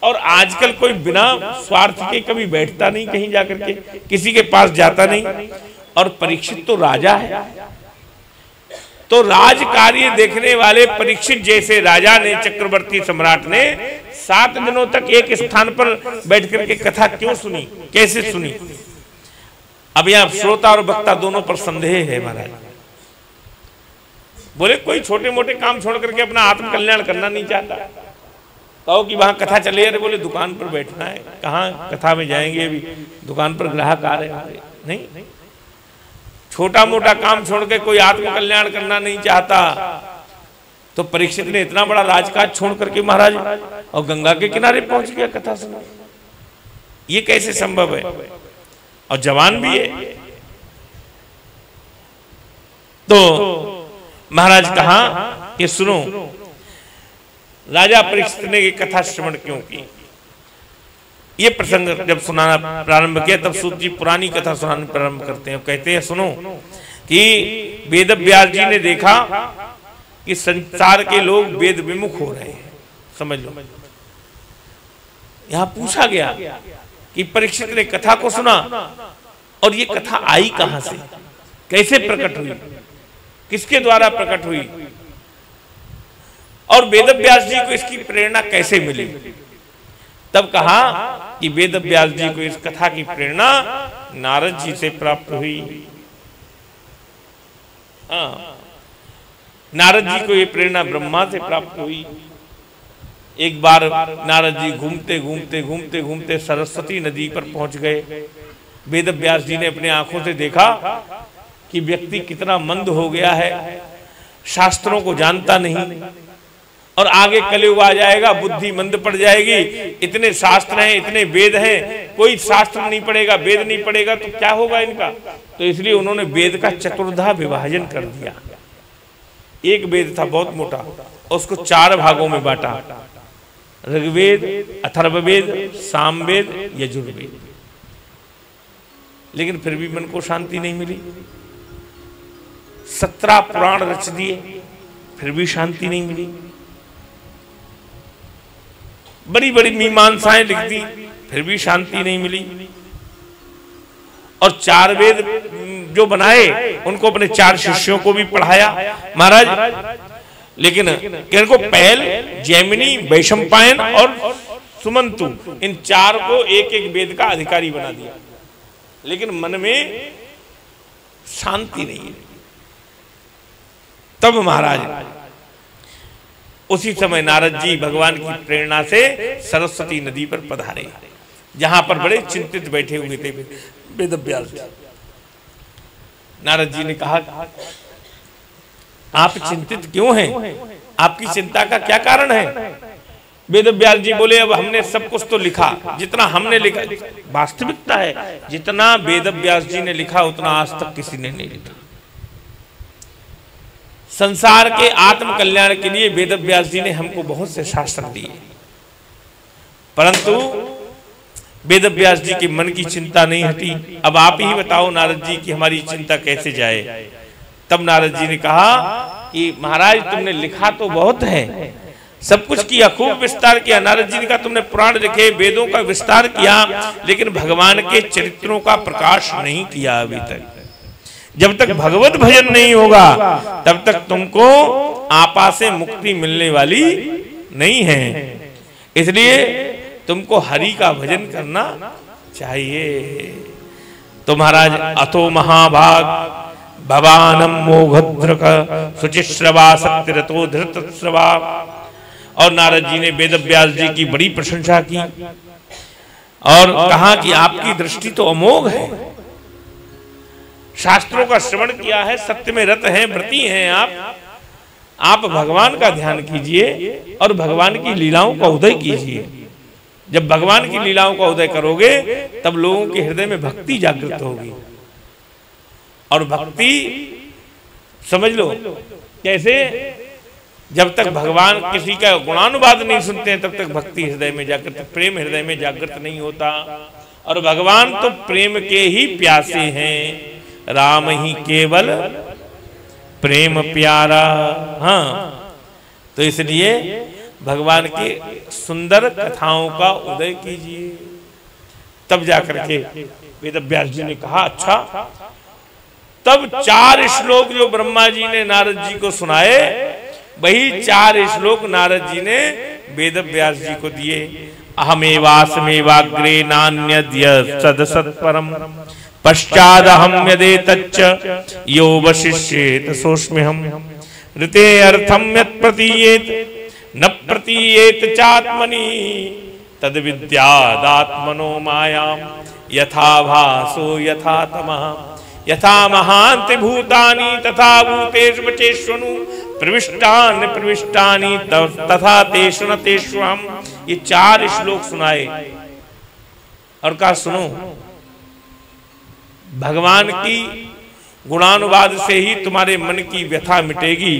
और आजकल कोई बिना स्वार्थ के कभी बैठता नहीं कहीं जाकर के, किसी के पास जाता नहीं। और परीक्षित तो राजा है, तो राज कार्य देखने वाले परीक्षित जैसे राजा ने, चक्रवर्ती सम्राट ने 7 दिनों तक एक स्थान पर बैठ करके कथा क्यों सुनी, कैसे सुनी? अब यहां श्रोता और वक्ता दोनों पर संदेह है महाराज। बोले कोई छोटे मोटे काम छोड़ करके अपना आत्म कल्याण करना नहीं चाहता, कहो कि वहां कथा चले। अरे बोले दुकान पर बैठना है, कहाँ कथा में जाएंगे, अभी दुकान पर ग्राहक आ रहे हैं। नहीं, छोटा मोटा काम छोड़ के कोई आत्म कल्याण करना नहीं चाहता। तो परीक्षित ने इतना बड़ा राजकाज छोड़ करके महाराज और गंगा के किनारे पहुंच गया कथा सुना, ये कैसे संभव है? और जवान भी है। तो महाराज कहा कि सुनो, राजा परीक्षित ने ये कथा श्रवण क्यों की? ये प्रसंग जब सुनाना प्रारंभ किया तब सूत जी पुरानी कथा सुनाना प्रारंभ करते हैं। कहते हैं सुनो कि वेद व्यास जी ने देखा कि संसार के लोग वेद विमुख हो रहे हैं। समझ लो, यहां पूछा गया कि परीक्षित ने कथा को सुना और ये कथा आई कहां से, कैसे प्रकट हुई, किसके द्वारा प्रकट हुई, और वेद व्यास जी को इसकी प्रेरणा कैसे मिली? तब कहा कि वेद व्यास जी को इस कथा की प्रेरणा नारद जी से प्राप्त हुई। हाँ, नारद जी को ये प्रेरणा ब्रह्मा से प्राप्त हुई। एक बार नारद जी घूमते घूमते घूमते घूमते सरस्वती नदी पर पहुंच गए। वेद व्यास जी ने अपने आंखों से देखा कि व्यक्ति कितना मंद हो गया है, शास्त्रों को जानता नहीं, और आगे कलयुग आ जाएगा, बुद्धि मंद पड़ जाएगी। इतने शास्त्र हैं, इतने वेद हैं, कोई शास्त्र नहीं पढ़ेगा, वेद नहीं पढ़ेगा तो क्या होगा इनका? तो इसलिए उन्होंने वेद का चतुर्धा विभाजन कर दिया। एक वेद था बहुत मोटा, उसको 4 भागों में बांटा, ऋग्वेद, अथर्ववेद, सामवेद, यजुर्वेद। लेकिन फिर भी मन को शांति नहीं मिली। 17 पुराण रच दिए, फिर भी शांति नहीं मिली। बड़ी बड़ी मीमांसाएं लिख दी, फिर भी शांति नहीं मिली। और 4 वेद जो बनाए उनको अपने 4 शिष्यों को भी पढ़ाया महाराज। लेकिन इनको पहल, जैमिनी, वैशंपायन और सुमंतु, इन 4 को एक एक वेद का अधिकारी बना दिया। लेकिन मन में शांति नहीं है। तब महाराज उसी समय नारद जी भगवान की प्रेरणा से सरस्वती नदी पर पधारे, जहां पर बड़े चिंतित बैठे हुए थे वेद व्यास जी। नारद जी ने कहा, आप चिंतित क्यों हैं? आपकी चिंता का क्या कारण है? वेद व्यास जी बोले, अब हमने सब कुछ तो लिखा, जितना हमने लिखा वास्तविकता है, जितना वेद व्यास जी ने लिखा उतना आज तक किसी ने नहीं लिखा। संसार के आत्म कल्याण के लिए वेद व्यास जी ने हमको बहुत से शास्त्र दिए, परंतु वेद व्यास जी के मन की चिंता नहीं हटी। अब आप ही बताओ नारद जी कि हमारी चिंता कैसे जाए? तब नारद जी ने कहा कि महाराज तुमने लिखा तो बहुत है, सब कुछ किया, खूब विस्तार किया। नारद जी ने कहा तुमने पुराण लिखे, वेदों का विस्तार किया, लेकिन भगवान के चरित्रों का प्रकाश नहीं किया अभी तक। जब तक भगवत भजन नहीं होगा तब तक तुमको आपा से मुक्ति मिलने वाली नहीं है। इसलिए तुमको हरि का भजन करना चाहिए। तो महाराज अतो महाभाग भवानम मोघद्रक शुचिश्रवा सत्यरतो धृतश्रवा। और नारद जी ने वेद व्यास जी की बड़ी प्रशंसा की और कहा कि आपकी दृष्टि तो अमोघ है, शास्त्रों का श्रवण किया है, सत्य में रत हैं, व्रती हैं आप भगवान का ध्यान कीजिए और भगवान की लीलाओं का उदय कीजिए। जब भगवान की लीलाओं का उदय करोगे तब लोगों के हृदय में भक्ति जागृत होगी। और भक्ति समझ लो कैसे, जब तक भगवान किसी का गुणानुवाद नहीं सुनते हैं तब तक भक्ति हृदय में जागृत, प्रेम हृदय में जागृत नहीं होता। और भगवान तो प्रेम के ही प्यासे हैं, राम ही केवल प्रेम प्यारा। हाँ, तो इसलिए भगवान की सुंदर कथाओं का उदय कीजिए। तब जाकर के वेद व्यास जी ने कहा अच्छा। तब 4 श्लोक जो ब्रह्मा जी ने नारद जी को सुनाए, वही 4 श्लोक नारद जी ने वेद व्यास जी को दिए। अहमेवास्मेवाग्रे नान्यद्य सदसत्परम पश्चादहम यदेतच्च यो वशिष्येत सोऽस्म्यहम् ऋते अर्थम यत् प्रतीयेत न प्रतीयेत चात्मनि तद विद्यादात्मनो मायां यथा भासो यथा तमः यथा महान्ति भूतानि तथा भूतेषु वचेष्वनु प्रविष्टानि प्रविष्टानि तथा तेषु न तेष्वहम्। ये 4 श्लोक सुनाए और कहा सुनो, भगवान की गुणानुवाद से ही तुम्हारे मन की व्यथा मिटेगी।